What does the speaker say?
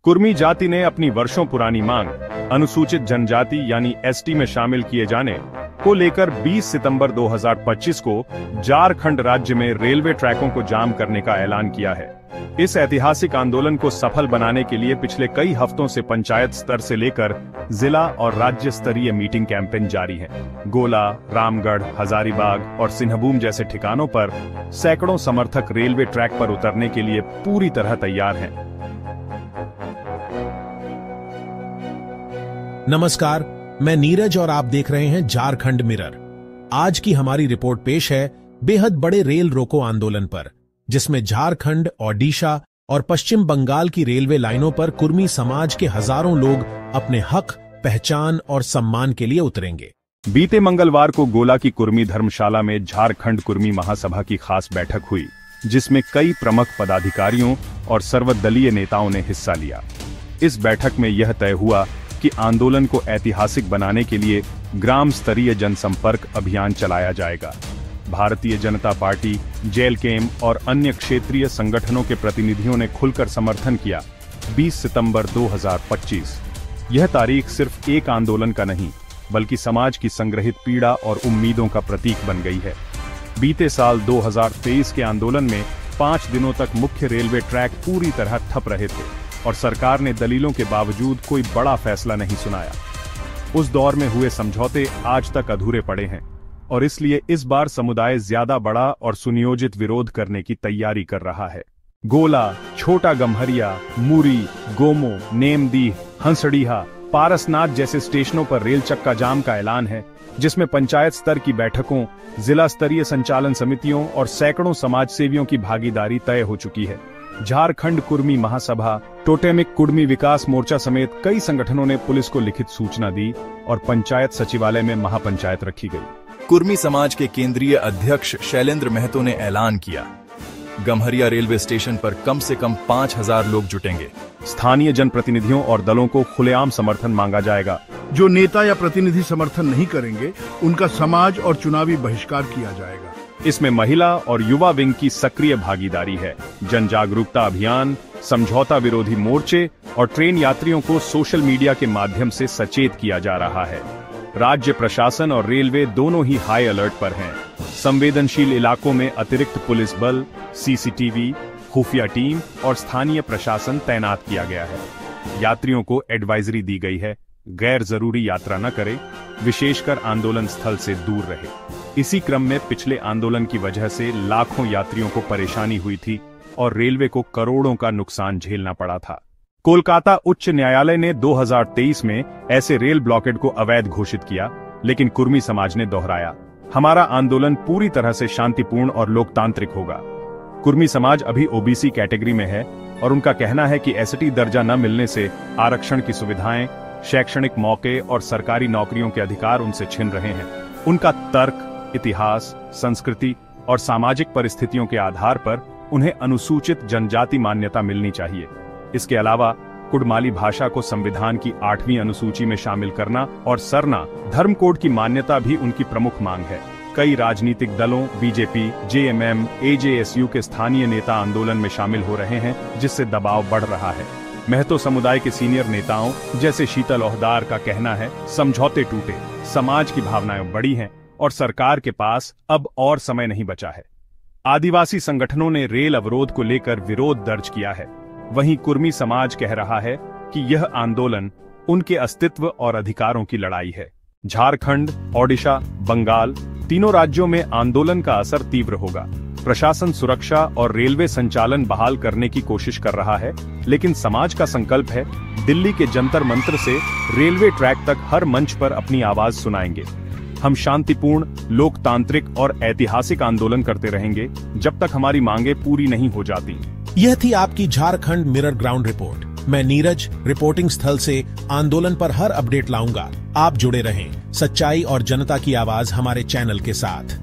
कुर्मी जाति ने अपनी वर्षों पुरानी मांग अनुसूचित जनजाति यानी एसटी में शामिल किए जाने को लेकर 20 सितंबर 2025 को झारखंड राज्य में रेलवे ट्रैकों को जाम करने का ऐलान किया है। इस ऐतिहासिक आंदोलन को सफल बनाने के लिए पिछले कई हफ्तों से पंचायत स्तर से लेकर जिला और राज्य स्तरीय मीटिंग कैंपेन जारी है। गोला, रामगढ़, हजारीबाग और सिंहभूम जैसे ठिकानों पर सैकड़ों समर्थक रेलवे ट्रैक पर उतरने के लिए पूरी तरह तैयार हैं। नमस्कार, मैं नीरज और आप देख रहे हैं झारखंड मिरर। आज की हमारी रिपोर्ट पेश है बेहद बड़े रेल रोको आंदोलन पर, जिसमें झारखंड, ओडिशा और पश्चिम बंगाल की रेलवे लाइनों पर कुर्मी समाज के हजारों लोग अपने हक, पहचान और सम्मान के लिए उतरेंगे। बीते मंगलवार को गोला की कुर्मी धर्मशाला में झारखंड कुर्मी महासभा की खास बैठक हुई, जिसमें कई प्रमुख पदाधिकारियों और सर्वदलीय नेताओं ने हिस्सा लिया। इस बैठक में यह तय हुआ कि आंदोलन को ऐतिहासिक बनाने के लिए ग्राम स्तरीय जनसंपर्क अभियान चलाया जाएगा। भारतीय जनता पार्टी, जेलकेम और अन्य क्षेत्रीय संगठनों के प्रतिनिधियों ने खुलकर समर्थन किया। 20 सितंबर 2025 यह तारीख सिर्फ एक आंदोलन का नहीं, बल्कि समाज की संग्रहित पीड़ा और उम्मीदों का प्रतीक बन गई है। बीते साल 2023 के आंदोलन में 5 दिनों तक मुख्य रेलवे ट्रैक पूरी तरह ठप रहे थे और सरकार ने दलीलों के बावजूद कोई बड़ा फैसला नहीं सुनाया। उस दौर में हुए समझौते आज तक अधूरे पड़े हैं और इसलिए इस बार समुदाय ज्यादा बड़ा और सुनियोजित विरोध करने की तैयारी कर रहा है। गोला, छोटा गम्हरिया, मुरी, गोमो, नेमदीह, हंसडीहा, पारसनाथ जैसे स्टेशनों पर रेल चक्का जाम का ऐलान है, जिसमें पंचायत स्तर की बैठकों, जिला स्तरीय संचालन समितियों और सैकड़ों समाजसेवियों की भागीदारी तय हो चुकी है। झारखंड कुर्मी महासभा, टोटेमिक कुर्मी विकास मोर्चा समेत कई संगठनों ने पुलिस को लिखित सूचना दी और पंचायत सचिवालय में महापंचायत रखी गई। कुर्मी समाज के केंद्रीय अध्यक्ष शैलेंद्र महतो ने ऐलान किया, गम्हरिया रेलवे स्टेशन पर कम से कम 5000 लोग जुटेंगे। स्थानीय जनप्रतिनिधियों और दलों को खुलेआम समर्थन मांगा जाएगा। जो नेता या प्रतिनिधि समर्थन नहीं करेंगे, उनका समाज और चुनावी बहिष्कार किया जाएगा। इसमें महिला और युवा विंग की सक्रिय भागीदारी है। जन जागरूकता अभियान, समझौता विरोधी मोर्चे और ट्रेन यात्रियों को सोशल मीडिया के माध्यम से सचेत किया जा रहा है। राज्य प्रशासन और रेलवे दोनों ही हाई अलर्ट पर हैं। संवेदनशील इलाकों में अतिरिक्त पुलिस बल, सीसीटीवी, खुफिया टीम और स्थानीय प्रशासन तैनात किया गया है। यात्रियों को एडवाइजरी दी गई है, गैर जरूरी यात्रा न करें, विशेषकर आंदोलन स्थल से दूर रहे। इसी क्रम में पिछले आंदोलन की वजह से लाखों यात्रियों को परेशानी हुई थी और रेलवे को करोड़ों का नुकसान झेलना पड़ा था। कोलकाता उच्च न्यायालय ने 2023 में ऐसे रेल ब्लॉकेड को अवैध घोषित किया, लेकिन कुर्मी समाज ने दोहराया, हमारा आंदोलन पूरी तरह से शांतिपूर्ण और लोकतांत्रिक होगा। कुर्मी समाज अभी ओबीसी कैटेगरी में है और उनका कहना है कि एसटी दर्जा न मिलने से आरक्षण की सुविधाएं, शैक्षणिक मौके और सरकारी नौकरियों के अधिकार उनसे छिन रहे हैं। उनका तर्क इतिहास, संस्कृति और सामाजिक परिस्थितियों के आधार पर उन्हें अनुसूचित जनजाति मान्यता मिलनी चाहिए। इसके अलावा कुड़माली भाषा को संविधान की 8वीं अनुसूची में शामिल करना और सरना धर्म कोड की मान्यता भी उनकी प्रमुख मांग है। कई राजनीतिक दलों, बीजेपी, जेएमएम, एजेएसयू के स्थानीय नेता आंदोलन में शामिल हो रहे हैं, जिससे दबाव बढ़ रहा है। महतो समुदाय के सीनियर नेताओं जैसे शीतल ओहदार का कहना है, समझौते टूटे, समाज की भावनाएं बड़ी हैं और सरकार के पास अब और समय नहीं बचा है। आदिवासी संगठनों ने रेल अवरोध को लेकर विरोध दर्ज किया है। वहीं कुर्मी समाज कह रहा है कि यह आंदोलन उनके अस्तित्व और अधिकारों की लड़ाई है। झारखंड, ओडिशा, बंगाल तीनों राज्यों में आंदोलन का असर तीव्र होगा। प्रशासन सुरक्षा और रेलवे संचालन बहाल करने की कोशिश कर रहा है, लेकिन समाज का संकल्प है दिल्ली के जंतर मंतर से रेलवे ट्रैक तक हर मंच पर अपनी आवाज सुनाएंगे। हम शांतिपूर्ण, लोकतांत्रिक और ऐतिहासिक आंदोलन करते रहेंगे जब तक हमारी मांगे पूरी नहीं हो जाती। यह थी आपकी झारखंड मिरर ग्राउंड रिपोर्ट। मैं नीरज रिपोर्टिंग स्थल से आंदोलन पर हर अपडेट लाऊंगा। आप जुड़े रहें। सच्चाई और जनता की आवाज हमारे चैनल के साथ।